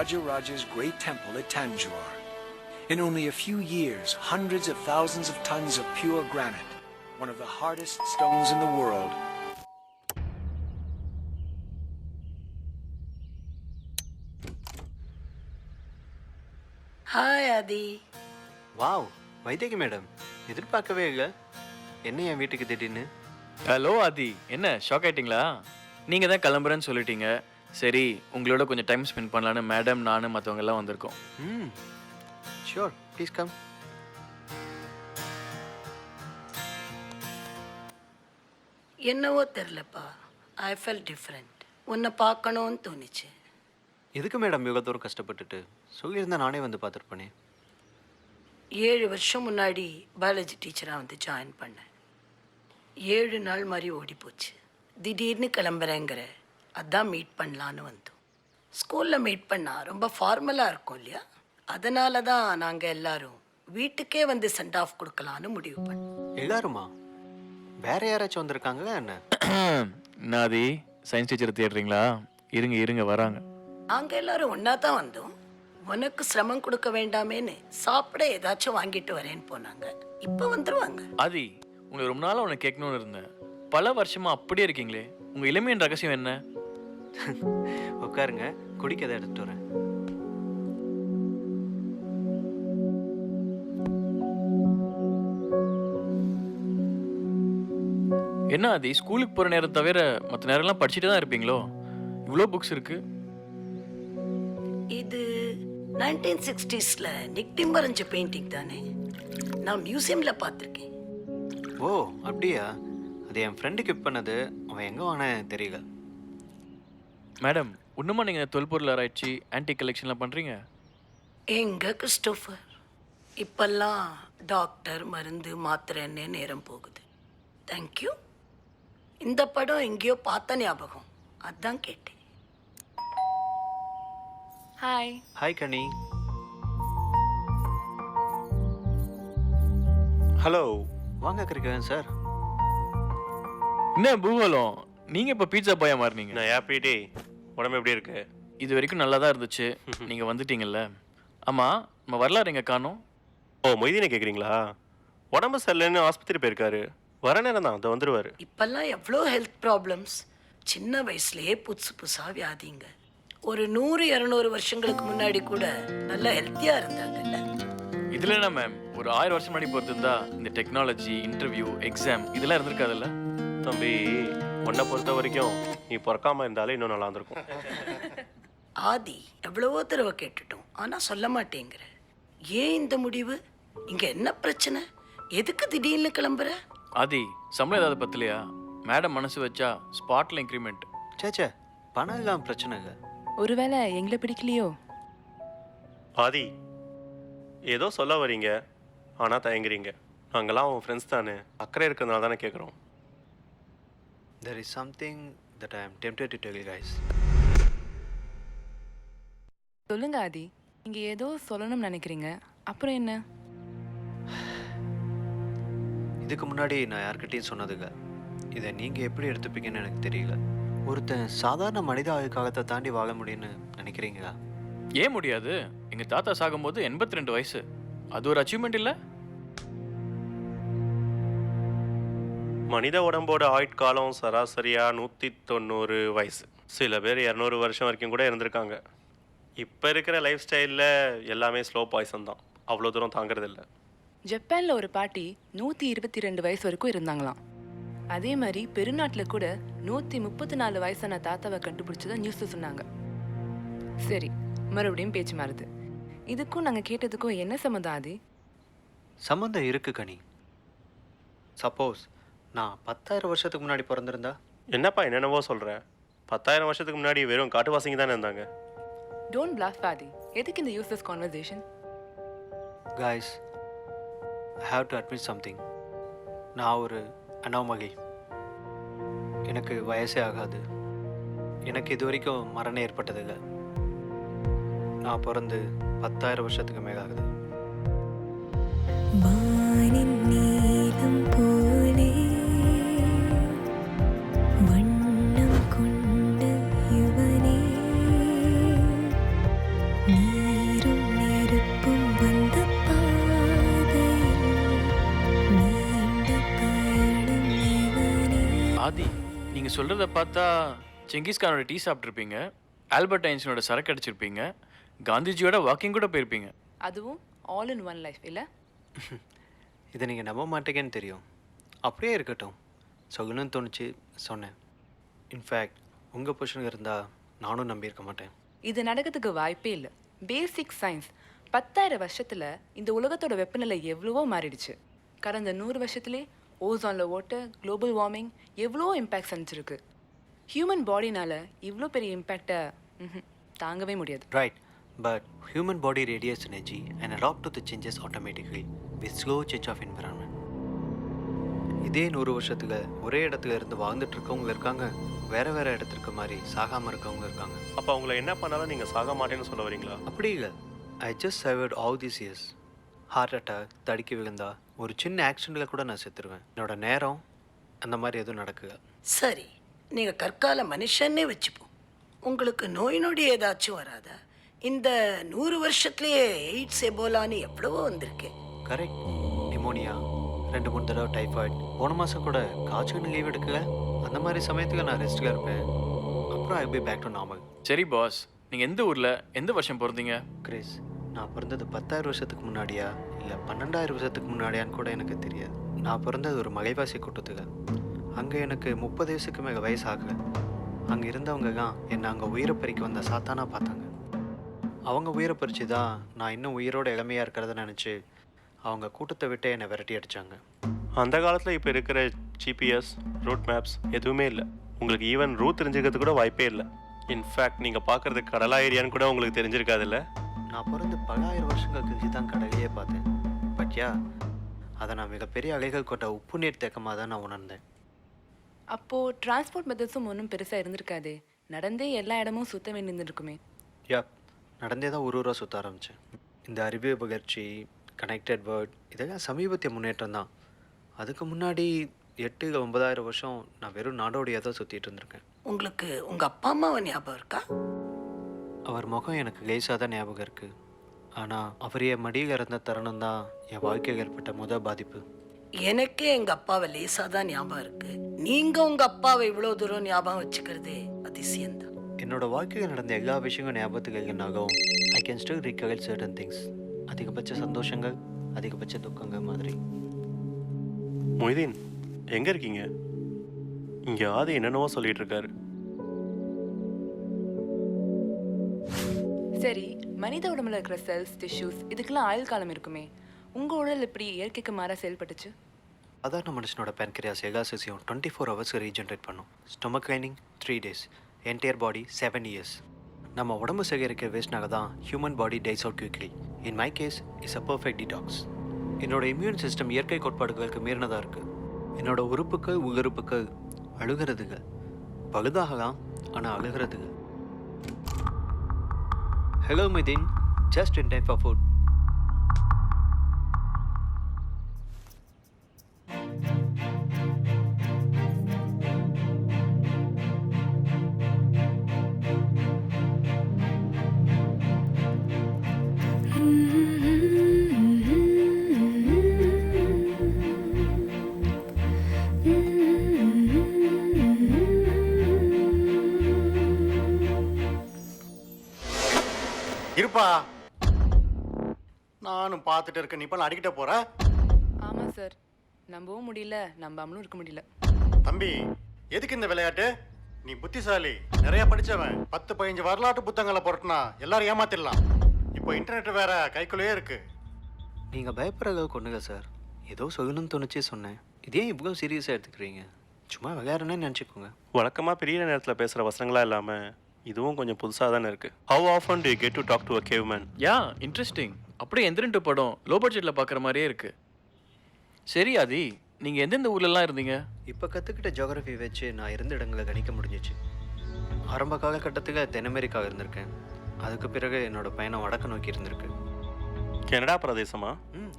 Rajaraja's great temple at Tanjore. In only a few years, hundreds of thousands of tons of pure granite, one of the hardest stones in the world. Hi, Adi. Wow Vaidehi madam, எதிர்பார்க்கவே இல்லை. என்ன என் வீட்டுக்கு திடீர்னு? Hello ஆதி, என்ன shock ஆயிட்டீங்களா? நீங்கள் தான் கிளம்புறேன்னு சொல்லிட்டீங்க. சரி, உங்களோட கொஞ்சம் டைம் ஸ்பெண்ட் பண்ணலான்னு மேடம், நான் மற்றவங்க எல்லாம் வந்திருக்கோம். Sure, please come. என்னவோ தெரிலப்பா, ஐ ஃபெல் டிஃப்ரெண்ட். உன்னை பார்க்கணும்னு தோணுச்சு. எதுக்கு மேடம் இவ்வளோ தூரம் கஷ்டப்பட்டுட்டு? சொல்லியிருந்தா நானே வந்து பார்த்துருப்பேனே. 7 வருஷம் முன்னாடி பயாலஜி டீச்சராக வந்து ஜாயின் பண்ணேன். 7 நாள் மாதிரி ஓடி போச்சு. திடீர்னு கிளம்புறேங்கிற, அதான் மீட் பண்ணலான்னு வந்தோம். ஸ்கூலில் மீட் பண்ணால் ரொம்ப ஃபார்மலாக இருக்கும் இல்லையா? அதனால தான் நாங்கள் எல்லாரும் வீட்டுக்கே வந்து சென்ட் ஆஃப் கொடுக்கலான்னு முடிவு பண்ணோம். எல்லாருமா? வேற யாராச்சும் வந்திருக்காங்களா என்ன? நாதி, சயின்ஸ் டீச்சர் தேடுறீங்களா? இருங்க இருங்க, வராங்க. நாங்கள் எல்லாரும் ஒன்றா தான் வந்தோம். உனக்கு சிரமம் கொடுக்க வேண்டாமேன்னு சாப்பிட ஏதாச்சும் வாங்கிட்டு வரேன்னு போனாங்க. இப்போ வந்துருவாங்க. ஆதி, உங்களை ரொம்ப நாளாக உனக்கு கேட்கணும்னு இருந்தேன். பல வருஷமா அப்படியே இருக்கீங்களே, உங்கள் இளமையின் ரகசியம் என்ன? உட்காருங்க, குடிக்க எதை எடுத்துட்டு வரேன். என்ன ஆதி, ஸ்கூலுக்கு போகிற நேரம் தவிர மற்ற நேரம்லாம் படிச்சுட்டு தான் இருப்பீங்களோ? இவ்வளோ புக்ஸ் இருக்கு. இது 1960ஸ்ல நிக்டிம் வரைஞ்ச பெயிண்டிங் தானே? நான் மியூசியமில் பார்த்துருக்கேன். ஓ அப்படியா? அது என் ஃப்ரெண்டு கிஃப்ட் பண்ணது. அவன் எங்கே வாங்கினே தெரியல. மேடம், இன்னுமா நீங்கள் தொல்பொருள் ஆராய்ச்சி ஆன்டிக் கலெக்ஷன்லாம் பண்ணுறீங்க? எங்க கிறிஸ்டோஃபர், இப்பெல்லாம் டாக்டர், மருந்து, மாத்திரைன்னே நேரம் போகுது. தேங்க்யூ. இந்த படம் எங்கேயோ பார்த்த ஞாபகம், அதான் கேட்டேன். ஹாய். ஹாய் கனி. ஹலோ, வாங்க கிரிக்கன் சார். என்ன பூகோளம், நீங்கள் இப்போ பீட்சா பாயா மாறினீங்க? நான் ஹாப்பி. உடம்பு எப்படி இருக்கு? இது வரைக்கும் நல்லா தான் இருந்துச்சு. நீங்கள் வந்துட்டீங்கல்ல. ஆமாம், நம்ம வரலாறு எங்கே காணோம்? ஓ, மொய்தீனை கேட்குறீங்களா? உடம்பு சரியில்லைன்னு ஆஸ்பத்திரி போயிருக்காரு. வர நேரம் தான், அதை வந்துடுவார். இப்பெல்லாம் எவ்வளோ ஹெல்த் ப்ராப்ளம்ஸ். சின்ன வயசுலேயே புதுசு புதுசாக வியாதிங்க. ஒரு 100-200 வருஷங்களுக்கு முன்னாடி கூட நல்லா ஹெல்த்தியாக இருந்தாங்கல்ல. இதில் என்ன மேம், ஒரு 1000 வருஷம் முன்னாடி பொறுத்திருந்தா இந்த டெக்னாலஜி, இன்டர்வியூ, எக்ஸாம் இதெல்லாம் இருந்திருக்காதுல்ல? தம்பி, உன்னை பொறுத்த வரைக்கும் நீ பிறக்காம இருந்தாலே இன்னும் நல்லா இருந்திருக்கும். ஆதி, எவ்வளவோ தடவை கேட்டுட்டோம், ஆனால் சொல்ல மாட்டேங்கிற. ஏன் இந்த முடிவு? இங்கே என்ன பிரச்சனை? எதுக்கு திடீர்னு கிளம்புற? ஆதி, சம்பளம் ஏதாவது பத்தலையா? மேடம் மனசு வச்சா ஸ்பாட்ல இன்க்ரிமெண்ட். சேச்சே, பணம் இல்லாமல் பிரச்சனை இல்லை. ஒருவேளை எங்களை பிடிக்கலையோ? ஆதி, ஏதோ சொல்ல வரீங்க, ஆனால் தயங்குறீங்க. நாங்களாம் உன் ஃப்ரெண்ட்ஸ் தானே, அக்கறை இருக்கிறதுனால தானே கேட்குறோம். There is something that I am tempted to tell you guys. சொல்லுங்க ஆதி, நீங்க ஏதோ சொல்லணும்னு நினைக்கிறீங்க. அப்புறம் என்ன? இதுக்கு முன்னாடி நான் யார்கிட்டையும் சொன்னதுங்க. இதை நீங்கள் எப்படி எடுத்துப்பீங்கன்னு எனக்கு தெரியல. ஒருத்தன் சாதாரண மனித ஆயுள்காலத்தை தாண்டி வாழ முடியும்னு நினைக்கிறீங்களா? ஏன் முடியாது? எங்கள் தாத்தா சாகும்போது 82 வயசு. அது ஒரு அச்சீவ்மெண்ட் இல்லை? மனித உடம்போட ஆயுட்காலம் சராசரியாக 190 வயசு. சில பேர் 200 வருஷம் வரைக்கும் கூட இருந்திருக்காங்க. இப்போ இருக்கிற லைஃப் ஸ்டைலில் எல்லாமே ஸ்லோ பாய்சன் தான், அவ்வளோ தூரம் தாங்கிறதில்ல. ஜப்பான்ல ஒரு பாட்டி 122 வயசு வரைக்கும் இருந்தாங்களாம். அதே மாதிரி பெருநாட்டில் கூட 134 வயசான தாத்தாவை கண்டுபிடிச்சதா நியூஸ்ல சொன்னாங்க. சரி, மறுபடியும் பேச்சு மாறுது. இதுக்கும் நாங்கள் கேட்டதுக்கும் என்ன சம்மந்தம் ஆதி? சம்மந்தம் இருக்கு கனி. சப்போஸ் நான் 10,000 வருஷத்துக்கு முன்னாடி பிறந்திருந்தா? என்னப்பா என்னென்னவோ சொல்கிற? 10,000 வருஷத்துக்கு முன்னாடி வெறும் காட்டுவாசிங்க தானே இருந்தாங்க. டோன்ட் பிளாஃப் ஆதி. எதுக்கு இந்த useless conversation? Guys, I have to admit something. நான் ஒரு அனோமலி. எனக்கு வயசே ஆகாது. எனக்கு இது வரைக்கும் மரணம் ஏற்பட்டதில்லை. நான் பிறந்து 10,000 வருஷத்துக்கு மேலே ஆகுது. ஆதி, நீங்கள் சொல்கிறத பார்த்தா செங்கிஸ்கானோட டீ சாப்பிட்ருப்பீங்க, ஆல்பர்ட் ஐன்ஸ்டீனோட சரக்கு அடிச்சிருப்பீங்க, காந்திஜியோட வாக்கிங் கூட போயிருப்பீங்க. அதுவும் ஆல் இன் ஒன் லைஃப் இல்லை? இதை நீங்கள் நம்ப மாட்டேங்கன்னு தெரியும். அப்படியே இருக்கட்டும், சொல்லணும்னு தோணுச்சு சொன்னேன். இன்ஃபேக்ட் உங்கள் பொசிஷனுக்கு இருந்தால் நானும் நம்பியிருக்க மாட்டேன். இது நடக்கிறதுக்கு வாய்ப்பே இல்லை. பேசிக் சயின்ஸ் 10,000 வருஷத்தில் இந்த உலகத்தோட வெப்பநிலை எவ்வளவோ மாறிடுச்சு. கடந்த 100 வருஷத்துலேயே ஓசோனில் ஓட்ட, குளோபல் வார்மிங் எவ்வளோ இம்பேக்ட் செஞ்சுருக்கு. ஹியூமன் பாடினால இவ்வளோ பெரிய இம்பேக்டை தாங்கவே முடியாது. Right, but human body radiates energy and adapt to the changes automatically with slow change of environment. இதே 100 வருஷத்துக்கு ஒரே இடத்துல இருந்து வாழ்ந்துட்டு இருக்கவங்க இருக்காங்க, வேற வேற இடத்துக்கு மாதிரி சாகாமல் இருக்கவங்க இருக்காங்க. அப்போ அவங்கள என்ன பண்ணாலும் நீங்கள் சாக மாட்டேன்னு சொல்ல வரீங்களா? அப்படி இல்லை, I just survived all these years. Heart attack, தடுக்கி விழுந்தா, ஒரு சின்ன ஆக்சிடெண்ட்டில் கூட நான் செத்துருவேன். என்னோட நேரம் அந்த மாதிரி எதுவும் நடக்குது. சரி, நீங்கள் கற்கால மனுஷன்னே வச்சுப்போம். உங்களுக்கு நோய் நொடி ஏதாச்சும் வராதா? இந்த 100 வருஷத்துலேயே எய்ட்ஸ், எபோலான்னு எவ்வளவோ வந்திருக்கு. கரெக்ட், நிமோனியா, 2-3 தடவை டைஃபாய்டு, போன மாதம் கூட காய்ச்சல் லீவ் எடுக்கல. அந்த மாதிரி சமயத்தில் நான் ரெஸ்ட்டில் இருப்பேன். அப்புறம் I be back to normal. சரி பாஸ், நீங்கள் எந்த ஊரில் எந்த வருஷம் பிறந்தீங்க? கிரேஸ், நான் பிறந்தது 10,000 வருஷத்துக்கு முன்னாடியா இல்லை 12,000 வருஷத்துக்கு முன்னாடியான்னு கூட எனக்கு தெரியாது. நான் பிறந்தது ஒரு மலைவாசி கூட்டத்துக்கு. அங்கே எனக்கு 30 வயசுக்கு மேலே வயசு ஆகலை. அங்கே இருந்தவங்க தான் என்னை அங்கே உயிரை பறிக்க வந்த சாத்தானா பார்த்தாங்க. அவங்க உயிரை பறித்து தான் நான் இன்னும் உயிரோட இளமையாக இருக்கிறத நினச்சி அவங்க கூட்டத்தை விட்டு என்னை விரட்டி அடித்தாங்க. அந்த காலத்தில் இப்போ இருக்கிற ஜிபிஎஸ், ரூட் மேப்ஸ் எதுவுமே இல்லை. உங்களுக்கு ஈவன் ரூட் தெரிஞ்சுக்கிறது கூட வாய்ப்பே இல்லை. இன்ஃபேக்ட் நீங்கள் பார்க்குறது கடலா ஏரியான்னு கூட உங்களுக்கு தெரிஞ்சிருக்காதுல்ல. நான் பிறந்து பல ஆயிரம் வருஷங்கள் கழிச்சு தான் கடலையே பார்த்தேன். பட்யா, அதை நான் மிகப்பெரிய அலைகள் கொண்ட உப்பு நீர் தேக்கமாக தான் நான் உணர்ந்தேன். அப்போது டிரான்ஸ்போர்ட் மெத்தட்ஸும் ஒன்றும் பெருசாக இருந்திருக்காதே. நடந்தே எல்லா இடமும் சுத்த வேண்டியிருந்துருக்குமே. யா, நடந்தே தான் ஊரூராக சுற்ற ஆரம்பித்தேன். இந்த அறிவு பகர்ச்சி, கனெக்டட் வேர்ட் இதெல்லாம் சமீபத்திய முன்னேற்றம் தான். அதுக்கு முன்னாடி 8-9,000 வருஷம் நான் வெறும் நாடோடியாக தான் சுற்றிட்டு இருந்திருக்கேன். உங்களுக்கு உங்கள் அப்பா அம்மாவை ஞாபகம் இருக்கா? அவர் முகம் எனக்கு லேசாக தான் ஞாபகம் இருக்குது. ஆனால் அவர் என் மடியில் இருந்த தருணம் தான் என் வாழ்க்கையில் ஏற்பட்ட முதல் பாதிப்பு. எனக்கே எங்கள் அப்பாவை லேசாக தான் ஞாபகம் இருக்கு. நீங்கள் உங்கள் அப்பாவை இவ்வளோ தூரம் ஞாபகம் வச்சுக்கிறதே அதிசயம்தான். என்னோட வாழ்க்கையில் நடந்த எல்லா விஷயங்களும் ஞாபகத்துக்கு இல்லைனாலும் I can still recollect certain things. அதிகபட்ச சந்தோஷங்கள், அதிகபட்ச துக்கங்கள் மாதிரி. மொய்தீன், எங்கே இருக்கீங்க? இங்கே ஆதி என்னென்னவோ சொல்லிட்டு இருக்காரு. சரி, மனித உடம்புல இருக்கிற செல்ஸ், டிஷ்யூஸ் இதுக்கெல்லாம் ஆயுள் காலம் இருக்குமே. உங்கள் உடல் எப்படி இயற்கைக்கு மாற செயல்பட்டுச்சு? சாதாரண மனுஷனோட பேன்கிரியாஸ் எல்லா சிசியும் 24 ஹவர்ஸ் ரீஜென்ரேட் பண்ணும். Stomach lining 3 days, entire body 7 years. நம்ம உடம்பு சேகரிக்கிற வேஸ்ட்னால தான் human body dies out quickly. In my case is a perfect detox. என்னோட இம்யூன் சிஸ்டம் இயற்கை கோட்பாடுகளுக்கு மீறினதாக இருக்குது. என்னோட உறுப்புகள், உள்ளுறுப்புகள் அழுகிறதுங்க, பழுதாகலாம் ஆனால் அழுகிறதுங்க. Hello Mithin, just in time for food. இருப்பா, நானும் பார்த்துட்டு இருக்கேன். நீ இப்போ அடிக்கிட்ட போற. ஆமாம் சார், நம்பவும் முடியல, நம்பாமலும் இருக்க முடியல. தம்பி, எதுக்கு இந்த விளையாட்டு? நீ புத்திசாலி, நிறைய படிச்சவன். 10-15 வரலாற்று புத்தகங்களை புரட்டினா எல்லாரும் ஏமாத்திடலாம். இப்போ இன்டர்நெட் வேற கைக்குள்ளேயே இருக்கு. நீங்கள் பயப்படுற அளவுக்கு ஒன்றுங்க சார், ஏதோ சொல்லணும்னு தோணுச்சே சொன்னேன். இதே இவ்வளோ சீரியஸாக எடுத்துக்கிறீங்க? சும்மா விளையாடுறேன்னு நினச்சிக்கோங்க. வழக்கமாக பெரிய நேரத்தில் பேசுகிற வசனங்களா இல்லாமல் இதுவும் கொஞ்சம் புதுசாக தானே இருக்குது. How often do you get to talk to a caveman? Yeah, interesting. அப்படியே எந்திரன்ட்டு படம் லோ பட்ஜெட்டில் பார்க்குற மாதிரியே இருக்குது. சரி ஆதி, நீங்கள் எந்தெந்த ஊர்லலாம் இருந்தீங்க? இப்போ கற்றுக்கிட்ட ஜியோகிராஃபி வச்சு நான் இருந்த இடங்களை கணிக்க முடிஞ்சிச்சு. ஆரம்ப காலகட்டத்தில் தென் அமெரிக்காவில் இருந்திருக்கேன். அதுக்கு பிறகு என்னோட பயணம் வடக்கு நோக்கி இருந்திருக்கு. கனடா பிரதேசமா?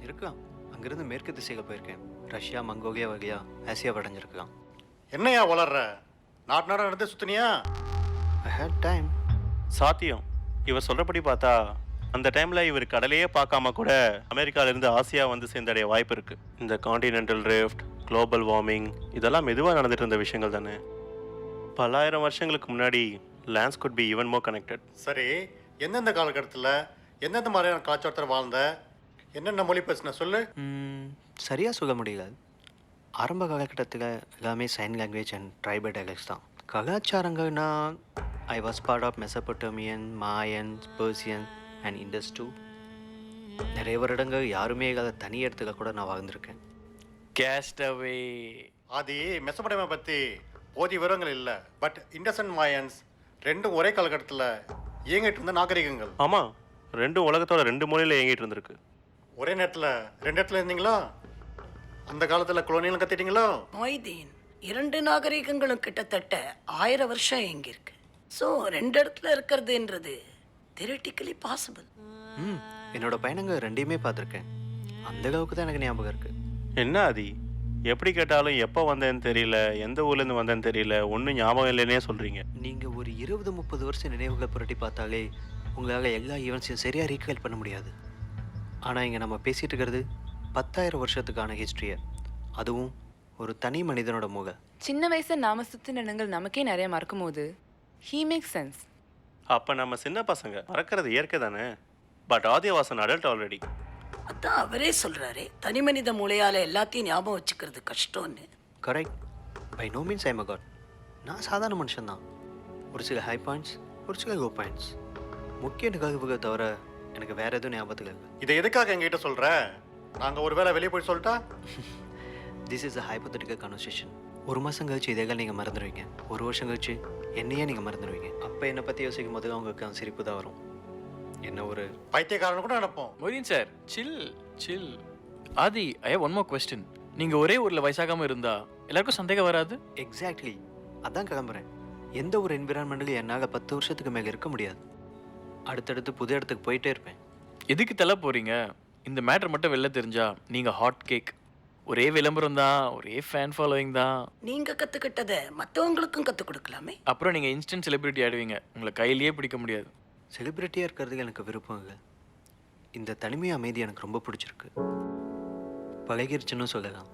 இருக்கலாம். அங்கேருந்து மேற்கு திசையில் போயிருக்கேன். ரஷ்யா, மங்கோலியா வழியா ஆசியா அடைஞ்சிருக்கலாம். என்னையா வளர்ற? நாட்டு நாடு நடந்து சுத்தினியா? ஐ ஹேட் டைம். சாத்தியம். இவர் சொல்கிறபடி பார்த்தா அந்த டைமில் இவர் கடலையே பார்க்காம கூட அமெரிக்காவிலேருந்து ஆசியா வந்து சேர்ந்தடைய வாய்ப்பு இருக்குது. இந்த கான்டினென்டல் ரிஃப்ட், குளோபல் வார்மிங் இதெல்லாம் மெதுவாக நடந்துட்டு இருந்த விஷயங்கள் தானே. பல்லாயிரம் வருஷங்களுக்கு முன்னாடி lands could be even more connected. சரி, எந்தெந்த காலகட்டத்தில் எந்தெந்த மாதிரியான கலாச்சாரத்தில் வாழ்ந்த, என்னென்ன மொழி பேசின சொல்லு. சரியாக சொல்ல முடியல. ஆரம்ப காலகட்டத்தில் எல்லாமே sign language and tribal dialects தான். கலாச்சாரங்கள்னா I was part of Mesopotamian, Mayan, Persian and Indus too. நிறைய வருடங்கள் யாருமே இல்லாத தனி இடத்துல கூட நான் வாழ்ந்திருக்கேன். கேஸ்டவே. ஆதி மெசபடமை பற்றி போதிய விவரங்கள் இல்லை. பட் இண்டஸ் அண்ட் மாயன்ஸ் ரெண்டும் ஒரே காலகட்டத்தில் இயங்கிட்டு இருந்த நாகரிகங்கள். ஆமாம், ரெண்டும் உலகத்தோட 2 மூலையில் இயங்கிட்டு இருந்திருக்கு. ஒரே நேரத்தில் 2 இடத்துல இருந்தீங்களா? அந்த காலத்தில் குளோனியலும் கத்திட்டீங்களா? மொய்தீன், 2 நாகரிகங்களும் கிட்டத்தட்ட 1000 வருஷம் எங்கிருக்கு. ஸோ 2 இடத்துல இருக்கிறதுன்றது தியரிட்டிக்கலி பாசிபிள். என்னோட பயணங்கள் ரெண்டையுமே பார்த்துருக்கேன். அந்த அளவுக்கு தான் எனக்கு ஞாபகம் இருக்குது. என்ன ஆதி, எப்படி கேட்டாலும் எப்போ வந்தேன்னு தெரியல, எந்த ஊர்லேருந்து வந்தேன்னு தெரியல, ஒன்றும் ஞாபகம் இல்லைன்னே சொல்கிறீங்க. நீங்கள் ஒரு 20-30 வருஷம் நினைவுகளை புரட்டி பார்த்தாலே உங்களால் எல்லா ஈவெண்ட்ஸையும் சரியாக ரீகால் பண்ண முடியாது. ஆனால் இங்கே நம்ம பேசிகிட்டு இருக்கிறது 10,000 வருஷத்துக்கான ஹிஸ்ட்ரியை, அதுவும் ஒரு தனி மனிதனோட முக. சின்ன வயசுல நாம சுத்தின இடங்கள் நமக்கே நிறைய மறக்கும் போது ஹீ மேக் சென்ஸ். அப்போ நம்ம சின்ன பசங்க மறக்கிறது இயற்கை தானே. பட் ஆதிவாசன் அடல்ட் ஆல்ரெடி. அதான் அவரே சொல்றாரு, தனி மனித மூளையால எல்லாத்தையும் ஞாபகம் வச்சுக்கிறது கஷ்டம்னு. Correct. By no means I'm a god. நான் சாதாரண மனுஷன்தான். ஒரு சில ஹை பாயிண்ட்ஸ், ஒரு சில லோ பாயிண்ட்ஸ். முக்கிய நிகழ்வுகளை தவிர எனக்கு வேற எதுவும் ஞாபகத்தில் இல்லை. இதை எதுக்காக எங்ககிட்ட சொல்கிற? நாங்கள் ஒரு வேளை வெளியே போய் சொல்லிட்டா? This is a hypothetical conversation. 1 மாதம் கழிச்சு இதேகள் நீங்கள் மறந்துடுவீங்க. 1 வருஷம் கழிச்சு என்னையே நீங்கள் மறந்துடுவீங்க. அப்போ என்னை பற்றி யோசிக்கும் போது அவங்களுக்கு சிரிப்பு தான் வரும். என்ன ஒரு பைத்தியக்காரன் கூட நினைப்போம். Moideen sir, chill. Aadi, I have one more question. நீங்கள் ஒரே ஊரில் வயசாகாமல் இருந்தா எல்லாருக்கும் சந்தேகம் வராது? எக்ஸாக்ட்லி, அதான் கிளம்புறேன். எந்த ஒரு என்விரான்மெண்ட்லையும் என்னால் 10 வருஷத்துக்கு மேலே இருக்க முடியாது. அடுத்தடுத்து புது இடத்துக்கு போயிட்டே இருப்பேன். எதுக்கு தள்ள போகிறீங்க? இந்த மேட்ரு மட்டும் வெளில தெரிஞ்சா நீங்கள் ஹாட் கேக். ஒரே விளம்பரம் தான், ஒரே ஃபேன் ஃபாலோயிங் தான். நீங்க கத்துக்கிட்டதை மற்றவங்களுக்கும் கற்றுக் கொடுக்கலாமே. அப்புறம் நீங்கள் இன்ஸ்டன்ட் செலிபிரிட்டி ஆயிடுவீங்க. உங்களை கையிலேயே பிடிக்க முடியாது. செலிப்ரிட்டியாக இருக்கிறதுக்கு எனக்கு விருப்பம் இல்லை. இந்த தனிமை அமைதி எனக்கு ரொம்ப பிடிச்சிருக்கு. பழகிருச்சுன்னு சொல்லலாம்.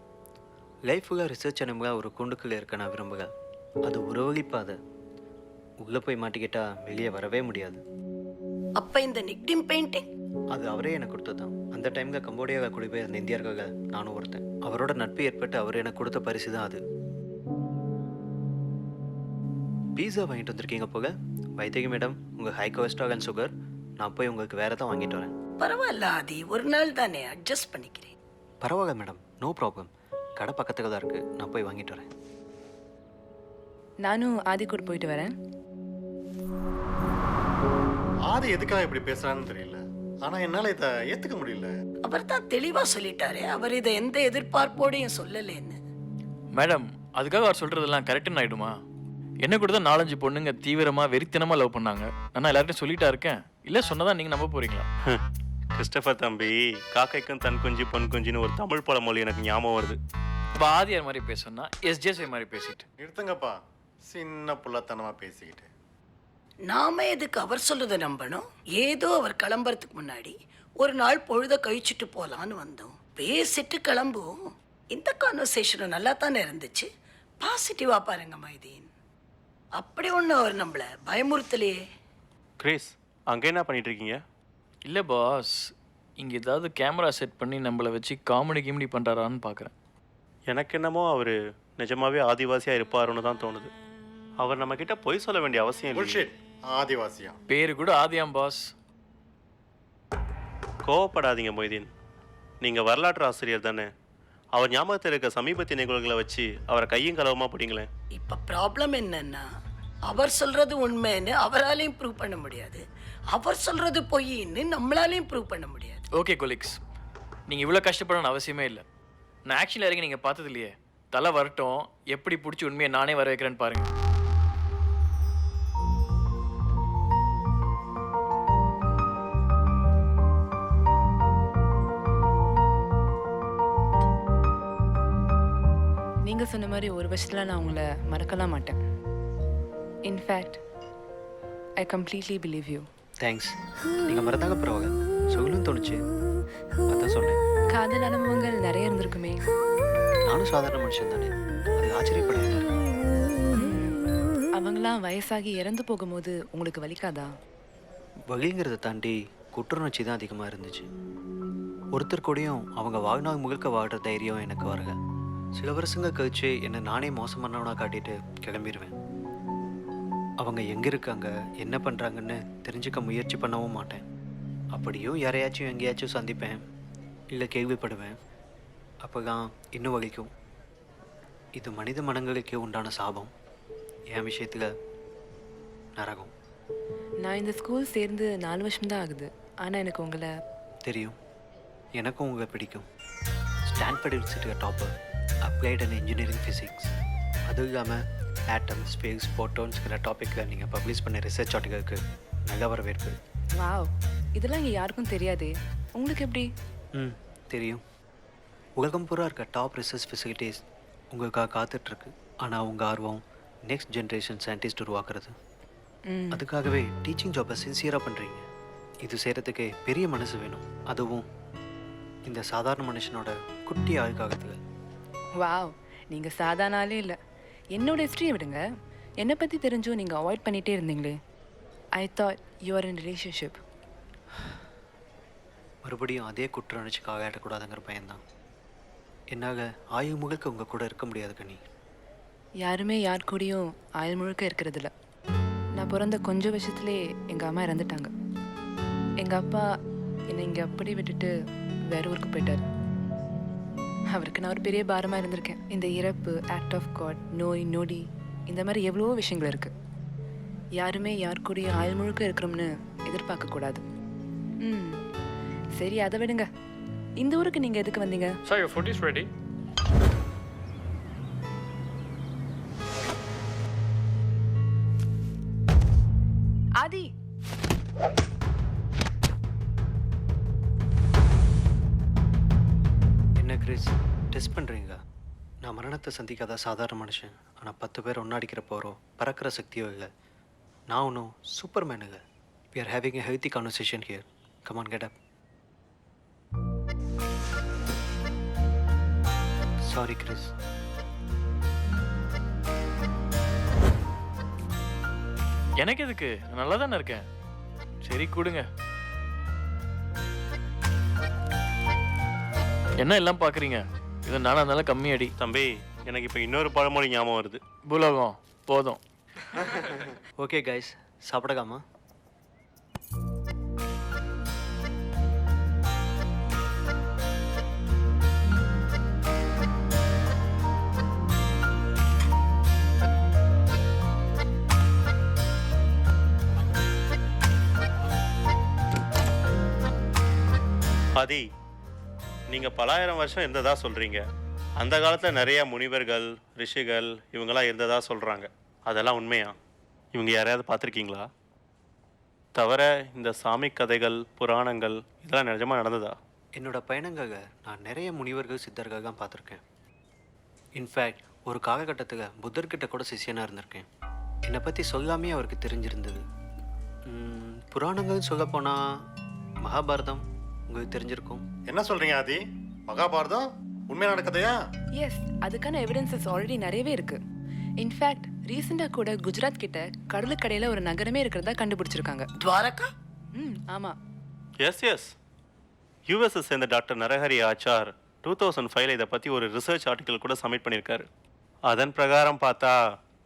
லைஃபுக்காக ரிசர்ச் அனுபவம் ஒரு கூண்டுக்குள்ளே இருக்க நான் விரும்புகிறேன். அது ஒரு வழிப்பாதை. உள்ளே போய் மாட்டிக்கிட்டா வெளியே வரவே முடியாது. அப்ப இந்த நிக்டிம் பெயிண்டிங் அது அவரே எனக்கு கொடுத்தது தான். அந்த டைமில் கம்போடியாவில் குடிபெயர்ந்த இந்தியர்கள் நானும் ஒருத்தன். அவரோட நட்பு ஏற்பட்டு அவர் எனக்கு கொடுத்த பரிசு தான் அது. பீஸா வாங்கிட்டு வந்திருக்கீங்க போக. வைத்தியகி மேடம், உங்கள் ஹை கொலஸ்ட்ரால் அண்ட் சுகர். நான் போய் உங்களுக்கு வேறு தான் வாங்கிட்டு வரேன். பரவாயில்ல ஆதி, ஒரு நாள் தானே, அட்ஜஸ்ட் பண்ணிக்கிறேன். பரவாயில்ல மேடம், நோ ப்ராப்ளம். கடை பக்கத்தில் தான் இருக்குது, நான் போய் வாங்கிட்டு வரேன். நானும் ஆதி கூட போயிட்டு வரேன். ஆதி எதுக்காக இப்படி பேசுறான்னு தெரியல. ஆனா என்னால இதை ஏத்துக்க முடியல. அவர் தான் தெளிவா சொல்லிட்டாரு, அவர் இதை எந்த எதிர்பார்ப்போடையும் சொல்லலேன்னு. மேடம், அதுக்காக அவர் சொல்கிறதெல்லாம் கரெக்டுன்னு ஆகிடுமா? என்ன கூட தான் 4-5 பொண்ணுங்க தீவிரமாக வெறித்தனமாக லவ் பண்ணாங்க. நான் எல்லார்ட்டையும் சொல்லிட்டா இருக்கேன். இல்லை சொன்னதான் நீங்கள் நம்ப போகிறீங்களா? கிறிஸ்டபர் தம்பி, காக்கைக்கும் தன் குஞ்சு பொன் குஞ்சுன்னு ஒரு தமிழ் பழமொழி எனக்கு ஞாபகம் வருது. இப்போ ஆதியார் மாதிரி பேசணும்னா எஸ்ஜேஎஸ்ஐ மாதிரி பேசிட்டு. நிறுத்துங்கப்பா, சின்ன புள்ளத்தனமா பேசிக்கிட்டு. நாம எதுக்கு அவர் சொல்றதை நம்பணும்? ஏதோ அவர் கிளம்புறதுக்கு முன்னாடி ஒரு நாள் பொழுத கழிச்சுட்டு போலான்னு வந்தோம். பேசிட்டு கிளம்புவோம். இந்த கான்வர்சேஷனும் நல்லா தானே இருந்துச்சு. பாசிட்டிவா பாருங்க மைதீன். அப்படி ஒன்றும் அவர் நம்மள பயமுறுத்தலையே. கிரேஸ், அங்கே என்ன பண்ணிட்டு இருக்கீங்க? இல்லை பாஸ், இங்கே ஏதாவது கேமரா செட் பண்ணி நம்மளை வச்சு காமெடி பண்ணுறாரான்னு பார்க்குறேன். எனக்கு என்னமோ அவர் நிஜமாவே ஆதிவாசியாக இருப்பாருன்னு தான் தோணுது. அவர் நம்மக்கிட்ட பொய் சொல்ல வேண்டிய அவசியம் இல்லை. புல்ஷிட். ஆதிவாசியா? பேரு கூட ஆதியாம் பாஸ். கோவப்படாதீங்க மொய்தீன், நீங்கள் வரலாற்று ஆசிரியர் தானே. அவர் ஞாபகத்தில் இருக்க சமீபத்திய நிகழ்வுகளை வச்சு அவரை கையும் களவுமா பிடிங்களேன். இப்ப ப்ராப்ளம் என்னன்னா, அவர் சொல்றது உண்மைன்னு அவராலையும் ப்ரூவ் பண்ண முடியாது, அவர் சொல்றது பொய்ன்னு நம்மளாலையும் ப்ரூவ் பண்ண முடியாது. ஓகே கொலிக்ஸ், நீங்கள் இவ்வளோ கஷ்டப்படணும்னு அவசியமே இல்லை. நான் ஆக்சுவலாக இறங்கி நீங்கள் பார்த்தது இல்லையே. தலை வரட்டும், எப்படி பிடிச்சி உண்மையை நானே வர வைக்கிறேன்னு பாருங்கள். நீங்கள் சொன்ன மாதிரி ஒரு வருஷத்தில் நான் உங்களை மறக்கலாம் மாட்டேன். In fact I completely believe you. Thanks. நீங்கள் மறந்தாங்க பரவாயில்ல, சொல்லணும்னு தோணுச்சு, அதான் சொன்னேன். காதல் அனுபவங்கள் நிறைய இருந்திருக்குமே. நானும் சாதாரண மனுஷன் தானே, அது ஆச்சரியப்பட என்ன இருக்கு? அவங்களாம் வயசாகி இறந்து போகும்போது உங்களுக்கு வலிக்காதா? வலிங்கிறத தாண்டி குற்றுணர்ச்சி தான் அதிகமாக இருந்துச்சு. ஒருத்தர் கூடயும் அவங்க வாழ்நாள் முழுக்க வாழ்கிற தைரியம் எனக்கு வரல. சில வருஷங்க கழிச்சு என்னை நானே மோசமானவனாக காட்டிட்டு கிளம்பிடுவேன். அவங்க எங்கே இருக்காங்க, என்ன பண்ணுறாங்கன்னு தெரிஞ்சுக்க முயற்சி பண்ணவும் மாட்டேன். அப்படியும் யாரையாச்சும் எங்கேயாச்சும் சந்திப்பேன், இல்லை கேள்விப்படுவேன். அப்போ தான் இன்னும் வலிக்கும். இது மனித மனங்களுக்கே உண்டான சாபம். என் விஷயத்தில் நரகம். நான் இந்த ஸ்கூல் சேர்ந்து 4 வருஷம்தான் ஆகுது. ஆனால் எனக்கு உங்களை தெரியும், எனக்கும் உங்களை பிடிக்கும். ஸ்டான்ஃபோர்ட் யூனிவர்சிட்டியோட topper, applied and engineering physics. அதுவும் இல்லாமல் ஆட்டம்ஸ், ஃபீல்ஸ், போட்டோன்ஸ்கிற டாப்பிக்கில் நீங்கள் பப்ளிஷ் பண்ண ரிசர்ச் ஆர்டிகளுக்கு நல்ல வரவேற்பு. வாவ், இதெல்லாம் இங்கே யாருக்கும் தெரியாதே. உங்களுக்கு எப்படி? தெரியும். உலகம் பூரா இருக்க டாப் ரிசர்ச் ஃபெசிலிட்டிஸ் உங்களுக்காக காத்துட்ருக்கு. ஆனால் உங்கள் ஆர்வம் நெக்ஸ்ட் ஜென்ரேஷன் சயின்டிஸ்ட் உருவாக்குறது. அதுக்காகவே டீச்சிங் ஜாப்பை சின்சியராக பண்ணுறீங்க. இது செய்கிறதுக்கு பெரிய மனசு வேணும், அதுவும் இந்த சாதாரண மனுஷனோட குட்டி ஆயுள்காகத்தில். வாவ், நீங்கள் சாதாரண ஆளே இல்லை. என்னோட ஹிஸ்ட்ரியை விடுங்க, என்னை பற்றி தெரிஞ்சும் நீங்கள் அவாய்ட் பண்ணிகிட்டே இருந்தீங்களே. I thought you are in relationship. மறுபடியும் அதே குற்றணிச்சுக்காக ஆகிடக்கூடாதுங்கிற பயன்தான். என்னால் ஆயுள் முழுக்க உங்கள் கூட இருக்க முடியாது கனி. யாருமே யார் கூடயும் ஆயுள் முழுக்க இருக்கிறதில்ல. நான் பிறந்த கொஞ்சம் வருஷத்துலேயே எங்கள் அம்மா இறந்துட்டாங்க. எங்கள் அப்பா என்னை இங்கே அப்படி விட்டுட்டு வேற ஊருக்கு போயிட்டார். அவருக்கு நான் ஒரு பெரிய பாரமாக இருந்திருக்கேன். இந்த இறப்பு, ஆக்ட் ஆஃப் காட், நோய் நொடி, இந்த மாதிரி எவ்வளவோ விஷயங்கள் இருக்குது. யாருமே யார் கூடயும் ஆயுள் முழுக்க இருக்கிறோம்னு எதிர்பார்க்கக்கூடாது. சரி, அதை விடுங்க. இந்த ஊருக்கு நீங்கள் எதுக்கு வந்தீங்க? Sir, your food is ready. ஆதி, என்ன கிறிஸ், டெஸ்ட் பண்ணுறீங்க? நான் மரணத்தை சந்திக்காத சாதாரண மனுஷன். ஆனால் 10 பேர் ஒன்னாடிக்கிற போகிறோம், பறக்கிற சக்தியோ இல்லை. நான் ஒன்றும் சூப்பர்மேன் இல்லை. We are having a healthy conversation here. Come on, get up. Sorry, Chris. எனக்கு எதுக்கு? நான் நல்லா தானே இருக்கேன். சரி கொடுங்க. என்ன எல்லாம் பார்க்குறீங்க? இது நானா இருந்தாலும் கம்மி அடி. தம்பி, எனக்கு இப்போ இன்னொரு பழமொழி ஞாபகம் வருது. பூலோகம் போதும். ஓகே கைஸ், சாப்பிடலாமா? ஆதி, நீங்கள் பலாயிரம் வருஷம் இருந்ததா சொல்கிறீங்க. அந்த காலத்தில் நிறைய முனிவர்கள், ரிஷிகள் இவங்கெல்லாம் இருந்ததா சொல்கிறாங்க. அதெல்லாம் உண்மையா? இவங்க யாரையாவது பார்த்துருக்கீங்களா? தவிர இந்த சாமி கதைகள், புராணங்கள் இதெல்லாம் நிஜமாக நடந்ததா? என்னோட பயணங்களை நான் நிறைய முனிவர்கள், சித்தர்கள் தான் பார்த்துருக்கேன். இன்ஃபேக்ட் ஒரு காலகட்டத்தில் புத்தர்கிட்ட கூட சிஷியனாக இருந்திருக்கேன். என்னை பற்றி சொல்லாமே அவருக்கு தெரிஞ்சிருந்தது. புராணங்கள் சொல்லப்போனால் மகாபாரதம் உங்களுக்கு தெரிஞ்சிருக்கும். என்ன சொல்றீங்க ஆதி? மகாபாரதம் உண்மையா நடக்கதையா? எஸ், அதுக்கான எவிடன்சஸ் ஆல்ரெடி நிறையவே இருக்கு. இன்ஃபேக்ட் ரீசெண்டாக கூட குஜராத் கிட்ட கடலுக்கடையில் ஒரு நகரமே இருக்கிறதா கண்டுபிடிச்சிருக்காங்க. துவாரகா? ஆமாம். எஸ் யூஎஸ்ஐ சேர்ந்த டாக்டர் நரஹரி ஆச்சார் 2005 இதை பற்றி ஒரு ரிசர்ச் ஆர்டிக்கல் கூட சப்மிட் பண்ணியிருக்காரு. அதன் பிரகாரம் பார்த்தா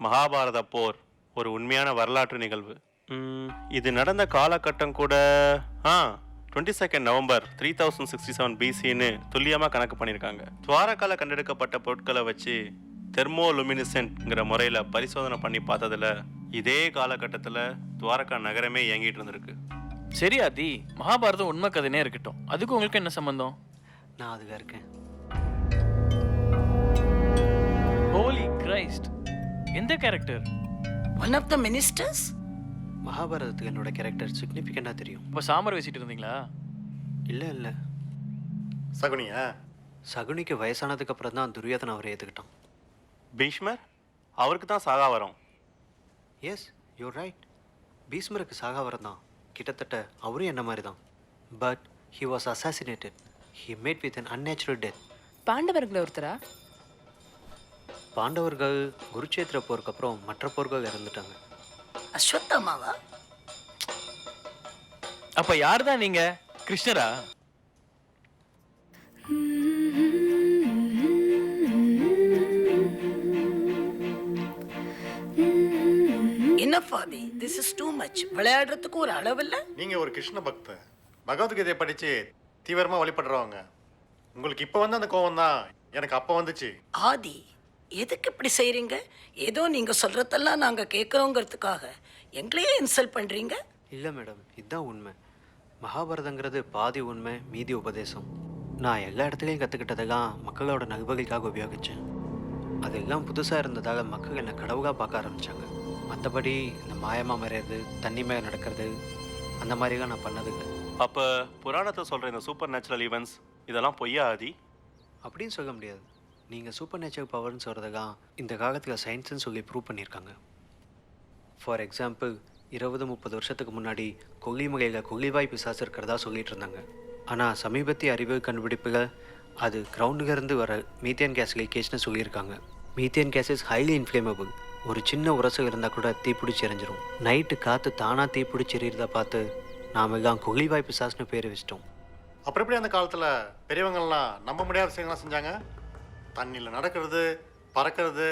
மகாபாரத போர் ஒரு உண்மையான வரலாற்று நிகழ்வு. இது நடந்த காலகட்டம் கூட 22 நவம்பர் 3067 BCன்னு துல்லியமாக கணக்கு பண்ணியிருக்காங்க. துவாரகால கண்டெடுக்கப்பட்ட பொருட்களை வச்சு தெர்மோலுமினிசென்ட்ங்கிற முறையில் பரிசோதனை பண்ணி பார்த்ததில் இதே காலகட்டத்தில் துவாரகா நகரமே இயங்கிட்டு இருந்திருக்கு. சரி ஆதி, மகாபாரதம் உண்மை கதைனே இருக்கட்டும், அதுக்கு உங்களுக்கு என்ன சம்பந்தம்? நான் அதுல இருக்கேன். ஹோலி கிரைஸ்ட், எந்த character? One of the ministers? மகாபாரதத்துக்கு என்னோட கேரக்டர் சிக்னிஃபிகண்டாக தெரியும். இப்போ சாமர் பேசிட்டு இருந்தீங்களா? இல்லை சகுனியா? சகுனிக்கு வயசானதுக்கு அப்புறம் தான் துரியோதனை அவரை ஏற்றுக்கிட்டான். பீஷ்மர், அவருக்கு தான் சாகாவரம். Yes, you right. பீஷ்மருக்கு சாகாவரம் தான். கிட்டத்தட்ட அவரும் என்ன மாதிரி தான். But he was assassinated. He made with an unnatural death. பாண்டவர்களை ஒருத்தரா? பாண்டவர்கள் குருச்சேத்திர போருக்கு அப்புறம் மற்ற போர்கள் இறந்துட்டாங்க. அஸ்வத்தாமாவா? அப்ப யார் தான் நீங்க? கிருஷ்ணரா? என்ன ஃபாதி, திஸ் இஸ் டூ மச். விளையாடுறதுக்கு ஒரு அளவு இல்ல. நீங்க ஒரு கிருஷ்ண பக்தர், பகவத்கீதையை படிச்சு தீவிரமா வழிபடுறவங்க. உங்களுக்கு இப்ப வந்து அந்த கோவம் தான் எனக்கு அப்ப வந்துச்சு. ஆதி, எதுக்கு இப்படி செய்றீங்க? ஏதோ நீங்க சொல்றதெல்லாம் நாங்க கேட்கறோங்கிறதுக்காக எங்களையே இன்சல்ட் பண்றீங்க. இல்லை மேடம், இதுதான் உண்மை. மகாபாரதங்கிறது பாதி உண்மை மீதி உபதேசம். நான் எல்லா இடத்துலையும் கற்றுக்கிட்டதெல்லாம் மக்களோட நல்வகைக்காக உபயோகித்தேன். அதெல்லாம் புதுசாக இருந்ததால் மக்கள் என்னை கடவுளாக பார்க்க ஆரம்பித்தாங்க. மற்றபடி இந்த மாயமாக மறையிறது, தண்ணி மேலே நடக்கிறது, அந்த மாதிரிலாம் நான் பண்ணதில்லை. அப்போ புராணத்தை சொல்கிற இந்த சூப்பர் நேச்சுரல் ஈவெண்ட்ஸ் இதெல்லாம் பொய்யா ஆதி? அப்படின்னு சொல்ல முடியாது. நீங்கள் சூப்பர் நேச்சுரல் பவர்னு சொல்கிறதெல்லாம் இந்த காலத்தில் சயின்ஸுன்னு சொல்லி ப்ரூவ் பண்ணியிருக்காங்க. ஃபார் எக்ஸாம்பிள், 20-30 வருஷத்துக்கு முன்னாடி கொல்லிமலையில் கொல்லிவாய் பிசாசு இருக்கிறதா சொல்லிட்டு இருந்தாங்க. ஆனால் சமீபத்திய அறிவியல் கண்டுபிடிப்புகள் அது கிரவுண்டுலேருந்து வர மீத்தேன் கேஸ் லீக்கேஜ்னு சொல்லியிருக்காங்க. Methane case is highly inflammable. ஒரு சின்ன உரசல் இருந்தால் கூட தீப்பிடிச்சி எரிஞ்சிரும். நைட்டு காற்று தானாக தீப்பிடிச்சி எறிகிறத பார்த்து நாம் எல்லாம் கொல்லிவாய் பிசாஸ்னு பேர் வச்சிட்டோம். அப்புறம் எப்படி அந்த காலத்துல பெரியவங்கள்லாம் நம்ப முடியாத விஷயங்கள்லாம் செஞ்சாங்க? தண்ணியில் நடக்கிறது, பறக்கிறது,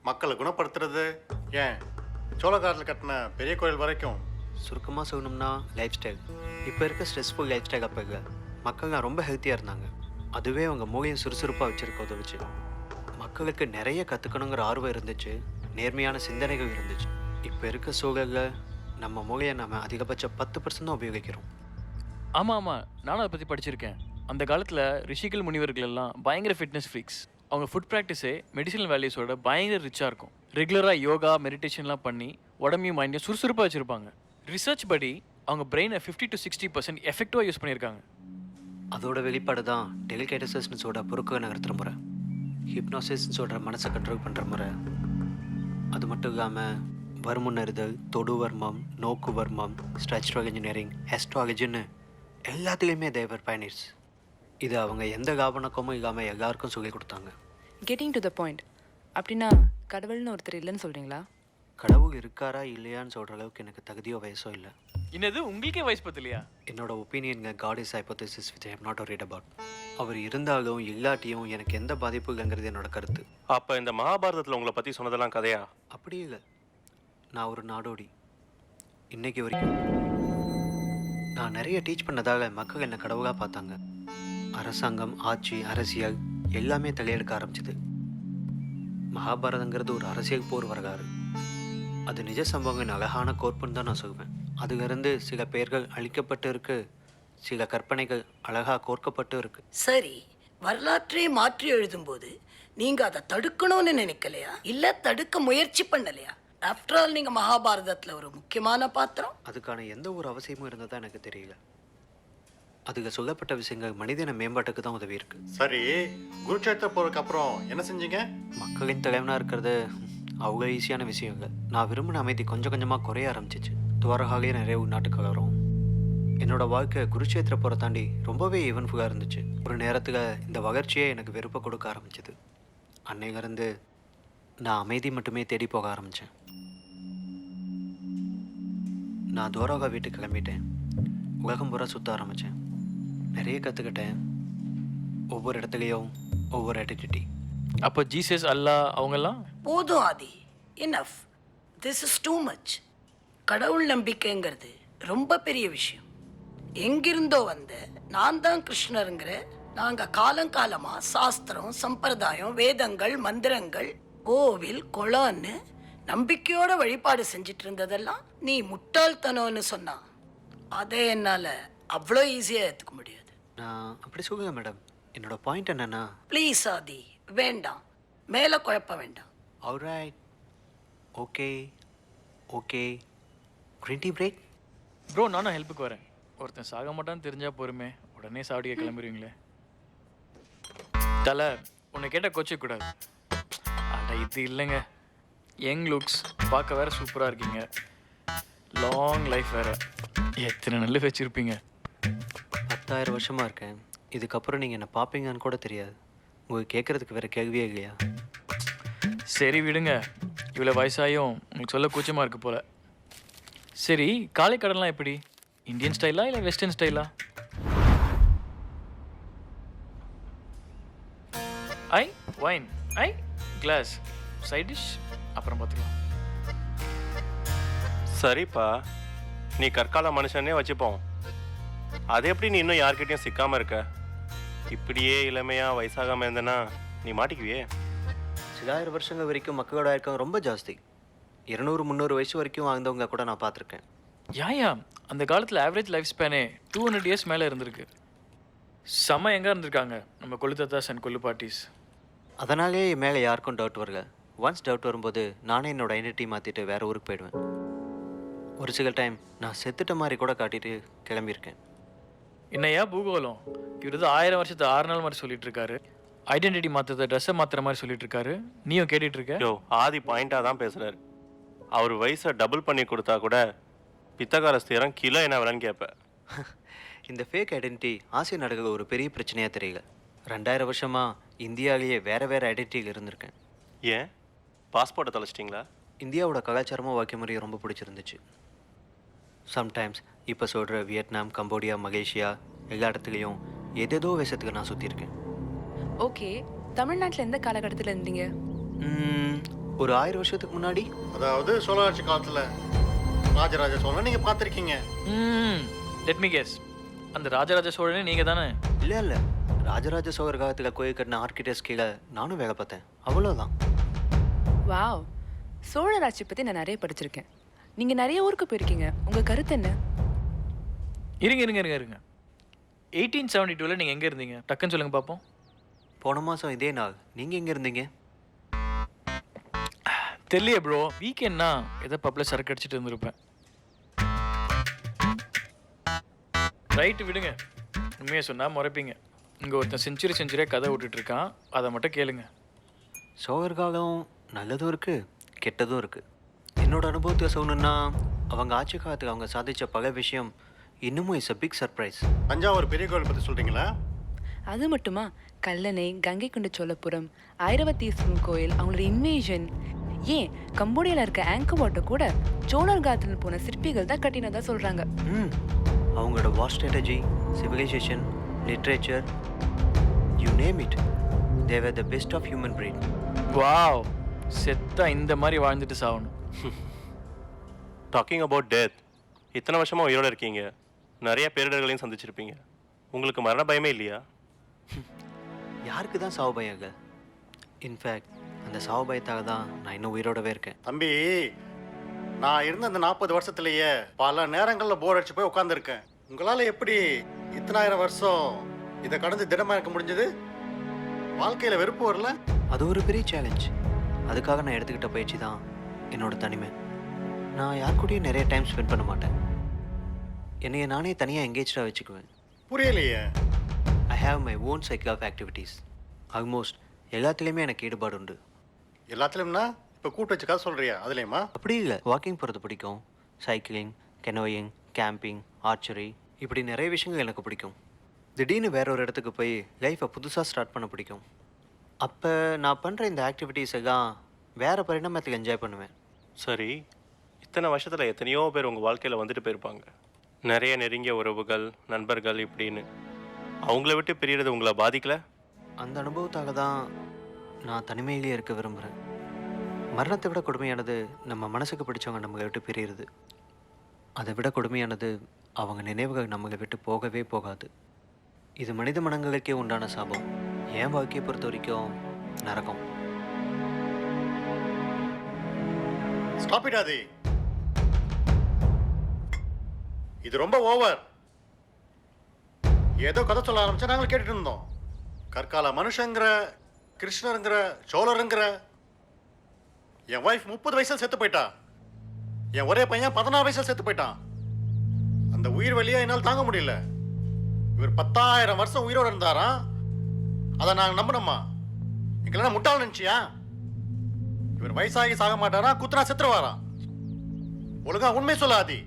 மக்களை குணப்படுத்துறது, ஏன் சோழகாலத்தில் கட்டின பெரிய கோயில் வரைக்கும். சுருக்கமாக சொல்லணும்னா லைஃப் ஸ்டைல். இப்போ இருக்க ஸ்ட்ரெஸ்ஃபுல் லைஃப் ஸ்டைல் அப்போ இல்லை. மக்கள்லாம் ரொம்ப ஹெல்த்தியாக இருந்தாங்க. அதுவே அவங்க மூளையை சுறுசுறுப்பாக வச்சுருக்க உதவுச்சு. மக்களுக்கு நிறைய கற்றுக்கணுங்கிற ஆர்வம் இருந்துச்சு, நேர்மையான சிந்தனைகள் இருந்துச்சு. இப்போ இருக்க சூழலில் நம்ம மூளையை நம்ம அதிகபட்சம் 10% தான் உபயோகிக்கிறோம். ஆமாம் ஆமாம், நானும் அதை பற்றி படிச்சிருக்கேன். அந்த காலத்தில் ரிஷிகள் முனிவர்கள் எல்லாம் பயங்கர ஃபிட்னஸ் ஃப்ரீக்ஸ். அவங்க ஃபுட் ப்ராக்டிஸே மெடிசனல் வேல்யூஸோட பயங்கர ரிச்சாக இருக்கும். ரெகுலராக யோகா மெடிடேஷன்லாம் பண்ணி உடம்பையும் மைண்டையும் சுறுசுறுப்பாக வச்சுருப்பாங்க. ரிசர்ச் படி அவங்க பிரெயினை 50 to 60% எஃபெக்டிவாக யூஸ் பண்ணியிருக்காங்க. அதோட வெளிப்பாடு தான் டெலிகேட்டசஸ்னு சொல்கிற பொறுக்க நகர்த்துற முறை, ஹிப்னோசிஸ்ன்னு சொல்கிற மனசை கண்ட்ரோல் பண்ணுற முறை. அது மட்டும் இல்லாமல் வருமுன்னறிதல், தொடு வர்மம், நோக்கு வர்மம், ஸ்ட்ரக்சரல் இன்ஜினியரிங், ஆஸ்ட்ராலஜின்னு எல்லாத்துலேயுமே தேவர் பயனியர்ஸ். இது அவங்க எந்த காபனக்கமும் இல்லாமல் எல்லாருக்கும் சொல்லிக் கொடுத்தாங்க. Getting to the point. அப்படின்னா கடவுள்னு ஒருத்தர் இல்லைன்னு சொல்கிறீங்களா? கடவுள் இருக்காரா இல்லையான்னு சொல்கிற அளவுக்கு எனக்கு தகுதியோ வயசோ இல்லை. என்னது, உங்களுக்கே வயசு பத்தலையா? என்னோட ஒப்பீனியனுங்க God is hypothesis which I am not worried about. அவர் இருந்தாலும் இல்லாட்டியும் எனக்கு எந்த பாதிப்பு இல்லைங்கிறது என்னோட கருத்து. அப்போ இந்த மகாபாரதத்தில் உங்களை பற்றி சொன்னதெல்லாம் கதையா? அப்படி இல்லை. நான் ஒரு நாடோடி. இன்னைக்கு வரைக்கும் நான் நிறைய டீச் பண்ணதால் மக்கள் என்னை கடவுளாக பார்த்தாங்க. அரசாங்கம், ஆட்சி, அரசியல் எல்லாமே தலையெடுக்க ஆரம்பிச்சிது. மகாபாரதங்கிறது ஒரு அரசியல் போர் வரலாறு. அது நிஜ சம்பவங்களின் அழகான கோர்ப்புன்னு தான் நான் சொல்வேன். அதிலிருந்து சில பெயர்கள் அழிக்கப்பட்டு இருக்கு, சில கற்பனைகள் அழகாக கோர்க்கப்பட்டு இருக்கு. சரி, வரலாற்றை மாற்றி எழுதும்போது நீங்க அதை தடுக்கணும்னு நினைக்கலையா? இல்ல தடுக்க முயற்சி பண்ணலையா? ஆஃப்டர் ஆல் நீங்க மகாபாரதத்துல ஒரு முக்கியமான பாத்திரம். அதுக்கான எந்த ஒரு அவசியமும் இருந்ததா எனக்கு தெரியல. அதுக்கு சொல்லப்பட்ட விஷயங்கள் மனிதன மேம்பாட்டுக்கு தான் உதவி இருக்கு. சரி, குருட்சேத்திர போருக்கு அப்புறம் என்ன செஞ்சீங்க? மக்களின் தலைவனாக இருக்கிறது அவ்வளோ ஈஸியான விஷயம் இல்லை. நான் விரும்பின அமைதி கொஞ்சம் கொஞ்சமாக குறைய ஆரம்பிச்சிச்சு. துவாரகாலேயே நிறைய உள்நாட்டு கலவரம். என்னோட வாழ்க்கை குருட்சேத்திர போரை தாண்டி ரொம்பவே ஈவன்ஃபுல்லாக இருந்துச்சு. ஒரு நேரத்தில் இந்த வளர்ச்சியே எனக்கு வெறுப்பை கொடுக்க ஆரம்பிச்சிது. அன்னையிலேருந்து நான் அமைதி மட்டுமே தேடி போக ஆரம்பித்தேன். நான் துவாரகா வீட்டுக்கு கிளம்பிட்டேன். உலகம் பூரா சுற்ற ஆரம்பித்தேன். நிறைய கற்றுக்கிட்டேன். ஒவ்வொரு இடத்துலையும் ஒவ்வொரு ஐடென்டிட்டி. அப்போ ஜீசஸ், அல்லாஹ் அவங்கெல்லாம் போதும் Aadhi, enough. This is too much. கடவுள் நம்பிக்கைங்கிறது ரொம்ப பெரிய விஷயம். எங்கிருந்தோ வந்த நான் தான் கிருஷ்ணருங்கிற நாங்கள் காலங்காலமாக சாஸ்திரம், சம்பிரதாயம், வேதங்கள், மந்திரங்கள், கோவில், குளம்னு நம்பிக்கையோட வழிபாடு செஞ்சிட்டு இருந்ததெல்லாம் நீ முட்டாள்தனம்னு சொன்னா அதை என்னால் அவ்வளோ ஈஸியாக ஏற்றுக்க முடியாது. நான் அப்படி சொல்லுங்க மேடம். என்னோட பாயிண்ட் என்னன்னா, ப்ளீஸ் ஆதி, வேண்டாம், மேலே குழப்ப வேண்டாம். Alright, okay okay, green tea break. Bro, நானும் ஹெல்ப்புக்கு வரேன். ஒருத்தன் சாக மாட்டான்னு தெரிஞ்சா பொறுமே, உடனே சாவடிக்க கிளம்புறீங்களே. தலை, உன்னை கேட்டால் கோச்சிக்கூடாது. அட இது இல்லைங்க, யங் லுக்ஸ், பார்க்க வேற சூப்பராக இருக்கீங்க, லாங் லைஃப் வேற, எத்தனை நல்ல வச்சுருப்பீங்க. 10,000 வருஷமாக இருக்கேன். இதுக்கப்புறம் நீங்கள் என்னை பார்ப்பீங்கன்னு கூட தெரியாது. உங்களுக்கு கேட்குறதுக்கு வேறு கேள்வியே இல்லையா? சரி விடுங்க, இவ்வளோ வயசாயும் உங்களுக்கு சொல்ல கூச்சமாக இருக்கு போல. சரி, காலை கடன்லாம் எப்படி? இந்தியன் ஸ்டைலா இல்லை வெஸ்டர்ன் ஸ்டைலா? ஐ வைன், ஐ கிளாஸ், சைட் டிஷ் அப்புறம் பார்த்துக்கலாம். சரிப்பா, நீ கற்கால மனுஷனே வச்சுப்போம். அது எப்படி நீ இன்னும் யார்கிட்டயும் சிக்காம இருக்க? இப்படியே இளமையா வயசாகாம இருந்தனா நீ மாட்டிக்குவியே. சில ஆயிரம் வருஷங்கள் வரைக்கும் மக்களோட ஆயிருக்கம் ரொம்ப ஜாஸ்தி. 200-300 வயசு வரைக்கும் வாழ்ந்தவங்க கூட நான் பார்த்துருக்கேன். யா அந்த காலத்தில் ஆவரேஜ் லைஃப் ஸ்பேனே 200 இயர்ஸ் மேலே இருந்திருக்கு. செம்ம எங்கே இருந்திருக்காங்க நம்ம கொள்ளுத்தாத்தாஸ் அண்ட் கொள்ளு பாட்டிஸ். அதனாலே என் மேலே யாருக்கும் டவுட் வரல. ஒன்ஸ் டவுட் வரும்போது நானே என்னோட ஐடென்டிட்டி மாற்றிட்டு வேறு ஊருக்கு போயிடுவேன். ஒரு சில டைம் நான் செத்துட்ட மாதிரி கூட காட்டிட்டு கிளம்பியிருக்கேன். என்னையா பூகோளம், இவர் 1000 வருஷத்தை 6 நாள் மாதிரி சொல்லிட்டு இருக்காரு. ஐடென்டிட்டி மாற்றுறத ட்ரெஸ்ஸை மாற்றுற மாதிரி சொல்லிட்டு இருக்காரு. நீயும் கேட்டுட்டு இருக்க? யோ, ஆதி பாயிண்டாக தான் பேசுகிறாரு. அவர் வயசை டபுள் பண்ணி கொடுத்தா கூட பித்தகாரஸ்தியரம் கிலோ என்ன விலைன்னு கேட்பேன். இந்த ஃபேக் ஐடென்டிட்டி ஆசிய நாடுகள் ஒரு பெரிய பிரச்சனையாக தெரியல. 2000 வருஷமாக இந்தியாவிலேயே வேறு வேறு ஐடென்டிட்டியில் இருந்திருக்கேன். ஏன் பாஸ்போர்ட்டை தொலைச்சிட்டிங்களா? இந்தியாவோட கலாச்சாரமும் வாக்கிய முறையும் ரொம்ப பிடிச்சிருந்துச்சு. சம்டைம்ஸ் இப்போ சொல்கிற வியட்நாம், கம்போடியா, மலேசியா எல்லா இடத்துலையும் ஏதேதோ விஷயத்துக்கு நான் சுற்றிருக்கேன். ஓகே, தமிழ்நாட்டில் எந்த காலகட்டத்தில் இருந்தீங்க? ஒரு 1000 வருஷத்துக்கு முன்னாடி. அதாவது சோழராட்சி காலத்தில் ராஜராஜ சோழன் நீங்கள் பார்த்துருக்கீங்க. லெட் மீ கெஸ், அந்த ராஜராஜ சோழனே நீங்கள் தானே? இல்லை, ராஜராஜ சோழர் காலத்தில் கோயில் கட்டின ஆர்கிடெக்ட்ஸ் கீழே நானும் வேலை பார்த்தேன். அவ்வளோதான். வாவ், சோழராட்சி பற்றி நான் நிறைய படிச்சிருக்கேன். நீங்கள் நிறைய ஊருக்கு போயிருக்கீங்க. உங்கள் கருத்து என்ன? இருங்க 1872 நீங்கள் எங்கே இருந்தீங்க? டக்குன்னு சொல்லுங்க பார்ப்போம். போன மாதம் இதே நாள் நீங்கள் எங்கே இருந்தீங்க? தெரியலையே ப்ரோ, வீக்கெண்ட்னா எதை பப்பில் சரக்கு அடிச்சுட்டு இருந்திருப்பேன். ரைட்டு விடுங்க, உண்மையை சொன்னால் முறைப்பீங்க. இங்கே ஒருத்தன் செஞ்சுரியாக கதை விட்டுட்டு இருக்கான், அதை மட்டும் கேளுங்க. சோழர் காலம் நல்லதும் இருக்குது, கெட்டதும் இருக்குது. என்னோட அனுபவத்தை சொல்லணுன்னா அவங்க ஆட்சி காலத்துக்கு அவங்க சாதித்த பல விஷயம் இன்னமும் is a big surprise. Thanjavur பெரிய கோயில் பற்றி சொல்கிறீங்களா? அது மட்டுமா, கல்லணை, கங்கை கொண்ட சோழபுரம், ஐரவத்தீஸ்வரன் கோயில், அவங்களோட இன்வேஷன், ஏன் கம்போடியாவில் இருக்க ஆங்கர் வாட்டர் கூட சோழர் காலத்தில் போன சிற்பிகள் தான் கட்டினதா சொல்கிறாங்க. அவங்களோட war strategy, civilization, literature, you name it, they were the best of human brain. Wow, செத்தா இந்த மாதிரி வாழ்ந்துட்டு சாகணும். டாக்கிங் அபவுட் டெத், இத்தனை வருஷமாக உயிரோடு இருக்கீங்க, நிறைய பேரிடர்களையும் சந்திச்சிருப்பீங்க. உங்களுக்கு மரண பயமே இல்லையா? யாருக்கு தான் சாவு பயம் இல்லை? இன்ஃபேக்ட் அந்த சாவு பயத்தாக தான் நான் இன்னும் உயிரோடவே இருக்கேன். தம்பி, நான் இருந்த அந்த 40 வருஷத்துலேயே பல நேரங்களில் போர் அடிச்சு போய் உட்காந்துருக்கேன். உங்களால் எப்படி இத்தனாயிரம் வருஷம் இதை கடந்து திடமாக இருக்க முடிஞ்சது? வாழ்க்கையில் வெறுப்பு வரல? அது ஒரு பெரிய சேலஞ்ச். அதுக்காக நான் எடுத்துக்கிட்ட பயிற்சி தான் என்னோட தனிமை. நான் யார் கூடயும் நிறைய டைம் ஸ்பெண்ட் பண்ண மாட்டேன். என்னைய நானே தனியாக எங்கேஜாக வச்சுக்குவேன். புரியலையே. I have my own cycle of activities. Almost எல்லாத்துலேயுமே எனக்கு ஈடுபாடு உண்டு. எல்லாத்துலேயும்னா இப்போ கூட்டு வச்சு கதை சொல்கிறியா? அதுலேயுமா? அப்படி இல்லை, வாக்கிங் போகிறது பிடிக்கும், சைக்கிளிங், கெனோயிங், கேம்பிங், ஆர்ச்சரி, இப்படி நிறைய விஷயங்கள் எனக்கு பிடிக்கும். திடீர்னு வேற ஒரு இடத்துக்கு போய் லைஃப்பை புதுசாக ஸ்டார்ட் பண்ண பிடிக்கும். அப்போ நான் பண்ணுற இந்த ஆக்டிவிட்டீஸ் எல்லாம் வேறு பரிணாமத்தில் என்ஜாய் பண்ணுவேன். சரி, இத்தனை வருஷத்தில் எத்தனையோ பேர் உங்கள் வாழ்க்கையில் வந்துட்டு போயிருப்பாங்க. நிறைய நெருங்கிய உறவுகள், நண்பர்கள் இப்படின்னு. அவங்கள விட்டு பிரியறது உங்களை பாதிக்கல? அந்த அனுபவத்தால் தான் நான் தனிமையிலேயே இருக்க விரும்புகிறேன். மரணத்தை விட கொடுமையானது நம்ம மனசுக்கு பிடிச்சவங்க நம்மளை விட்டு பிரியிறது. அதை விட கொடுமையானது அவங்க நினைவுகள் நம்மளை விட்டு போகவே போகாது. இது மனித மனங்களுக்கே உண்டான சாபம். என் வாழ்க்கையை பொறுத்த வரைக்கும் நரகம். ஸ்டாப் இட் ஆதி. இது ரொம்ப ஓவர். ஏதோ கதை சொல்ல ஆரம்பிச்சா நாங்கள் கேட்டுட்டு இருந்தோம். கற்கால மனுஷங்கிற, கிருஷ்ணருங்கிற, சோழருங்கிற. என் ஒய்ஃப் 30 வயசில் செத்து போயிட்டா. என் ஒரே பையன் 16 வயசில் செத்து போயிட்டான். அந்த உயிர் வலியை என்னால் தாங்க முடியல. இவர் 10,000 வருஷம் உயிரோடு இருந்தாராம். அதை நாங்கள் நம்பினோமா? எங்களெல்லாம் முட்டாள் நினச்சியா? இவர் வயசாகி சாக மாட்டாரா, குத்துனா செத்துருவாராம். ஒழுங்கா உண்மை சொல்லாதி.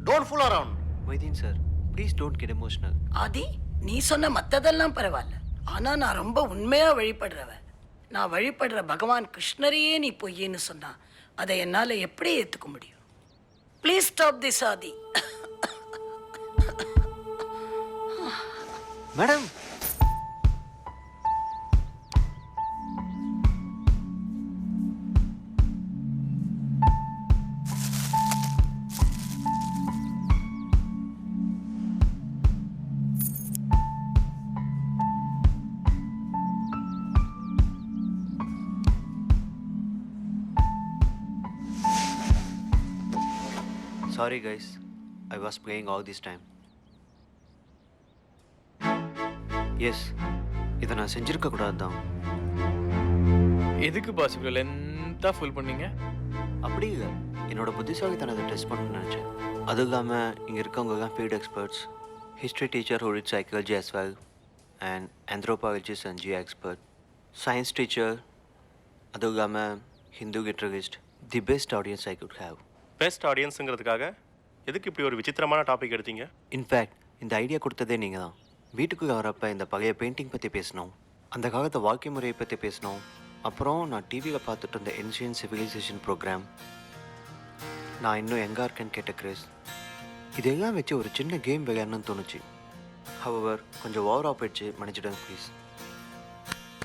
Don't fool around. Moideen sir, please don't get emotional. Aadhi, நீ சொன்ன மற்றதெல்லாம் பரவாயில்ல, ஆனால் நான் ரொம்ப உண்மையாக வழிபடுறவன். நான் வழிபடுற பகவான் கிருஷ்ணரையே நீ பொய்ன்னு சொன்னா அதை என்னால் எப்படி ஏற்றுக்க முடியும்? Please stop this Aadi. Madam Sorry guys, I was playing all this time. Yes, இதை நான் செஞ்சிருக்க கூடாது தான். எதுக்கு பாஸ் இவ்வளோ லென்த்தாக ஃபுல் பண்ணீங்க? அப்படி இல்லை, என்னோட புத்திசாலித்தனத்தை டெஸ்ட் பண்ணணும்னு நினச்சேன். அதுவும் இல்லாமல் இங்கே இருக்கவங்க தான் field experts, history teacher who did psychology as well, and anthropologist and geo expert, science teacher, அதுவும் இல்லாமல் Hindu guitarist, the best audience I could have. Best ஆடியன்ஸுங்கிறதுக்காக எதுக்கு இப்படி ஒரு விசித்திரமான டாபிக் எடுத்தீங்க? இன்ஃபேக்ட் இந்த ஐடியா கொடுத்ததே நீங்கள் தான். வீட்டுக்குள்ளே வரப்போ இந்த பழைய பெயிண்டிங் பற்றி பேசினோம், அந்த காலத்து வாழ்க்கை முறையை பற்றி பேசினோம். அப்புறம் நான் டிவியில் பார்த்துட்டு இருந்த ஏன்ஷியன்ட் சிவிலைசேஷன் ப்ரோக்ராம், நான் இன்னும் எங்கே இருக்கேன்னு கேட்ட கிரேஸ், இதெல்லாம் வச்சு ஒரு சின்ன கேம் விளையாடணும்னு தோணுச்சு. ஹவவர் கொஞ்சம் ஓவராக போயிடுச்சு, மன்னிச்சிடுங்க ப்ளீஸ்.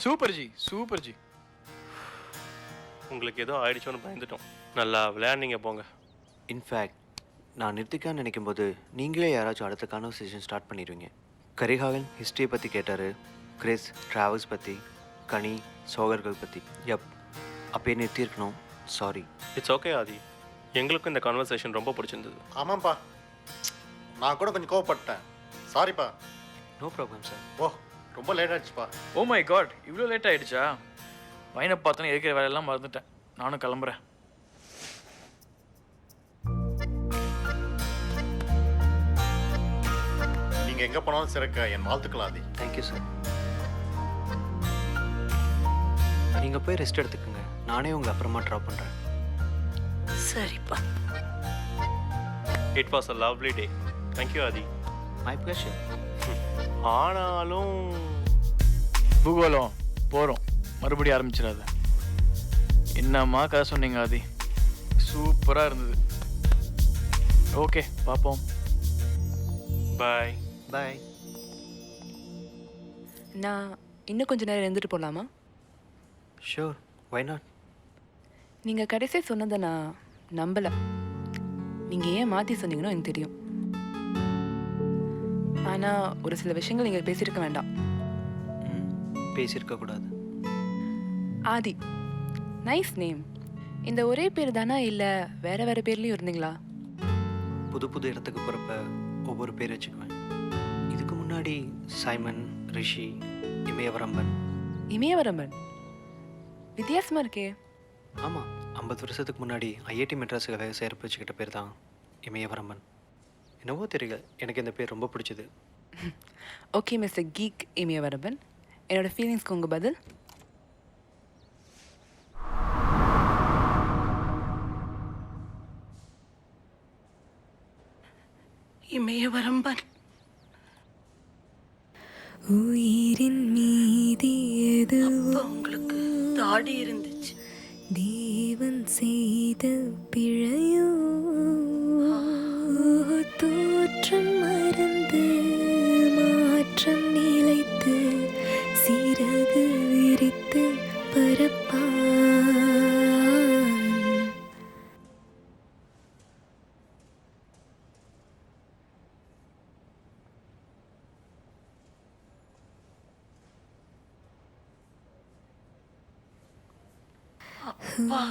Super G. உங்களுக்கு ஏதோ ஆயிடுச்சோன்னு பயந்துட்டோம். நல்லா விளையாடுனீங்க போங்க. இன்ஃபேக்ட் நான் நிறுத்திக்கான்னு நினைக்கும் போது நீங்களே யாராச்சும் அடுத்த கான்வர்சேஷன் ஸ்டார்ட் பண்ணிடுவீங்க. கரிகாலன் ஹிஸ்ட்ரியை பற்றி கேட்டார், கிறிஸ் ட்ராவல்ஸ் பற்றி, கனி சோகர்கள் பற்றி. அப்பயே நிறுத்தியிருக்கணும், சாரி. இட்ஸ் ஓகே ஆதி, எங்களுக்கும் இந்த கான்வர்சேஷன் ரொம்ப பிடிச்சிருந்தது. ஆமாம்ப்பா, நான் கூட கொஞ்சம் கோவப்பட்டேன், சாரிப்பா. No problem sir. ஓ, ரொம்ப லேட் ஆயிடுச்சுப்பா. ஓ மை காட், இவ்வளோ லேட் ஆகிடுச்சா? பையனை பார்த்தோன்னே இருக்கிற வேலையெல்லாம் மறந்துட்டேன். நானும் கிளம்புறேன். நீங்கள் எங்கே போனாலும் சிறக்க என் வாழ்த்துக்கள் ஆதி. Thank you sir. நீங்கள் போய் ரெஸ்ட் எடுத்துக்கோங்க, நானே உங்களை அப்புறமா ட்ராப் பண்ணுறேன். சரிப்பா. It was a lovely day. Thank you Aadi. My pleasure. ஆனாலும் பூகோளம் போகிறோம், மறுபடியும் ஆரம்பிச்சிடாத. என்னம்மா கதை சொன்னீங்க ஆதி, சூப்பராக இருந்தது. ஓகே, பார்ப்போம். பாய். பாய். நான் இன்னும் கொஞ்ச நேரம் இருந்துட்டு போகலாமா? Sure, why not. நீங்கள் கடைசியாக சொன்னதை நான் நம்பலை. நீங்கள் ஏன் மாற்றி சொன்னீங்கன்னு எனக்கு தெரியும். ஆனால் ஒரு சில விஷயங்கள் நீங்கள் பேசியிருக்க வேண்டாம். பேசியிருக்கக்கூடாது. ஆதி, நைஸ் நேம். இந்த ஒரே பேர் தானா இல்லை வேறு வேறு பேர்லேயும் இருந்தீங்களா? புது புது இடத்துக்கு போகிறப்ப ஒவ்வொரு பேர் வச்சுக்குவேன். இதுக்கு முன்னாடி சைமன், ரிஷி, இமயவரம்பன். இமயவரம்பன் வித்தியாசமாக இருக்கே. ஆமாம், 50 வருஷத்துக்கு முன்னாடி ஐஐடி மெட்ராஸுக்கு வேலை சேர்ப்பு வச்சுக்கிட்ட பேர் தான் இமயவரம்பன். என்னவோ தெரியல, எனக்கு இந்த பேர் ரொம்ப பிடிச்சது. ஓகே மிஸ்டர் கீக் இமயவரம்பன், என்னோட ஃபீலிங்ஸ்க்கு உங்கள் பதில்? இமயவரம்பன் உயிரின் மீதி அப்ப உங்களுக்கு தாடி இருந்துச்சு. தேவன் செய்த பிழையோ, தோற்றம் மறந்து மாற்றம் நிலைத்து சிறகு விரித்து பரப்பான். அப்பா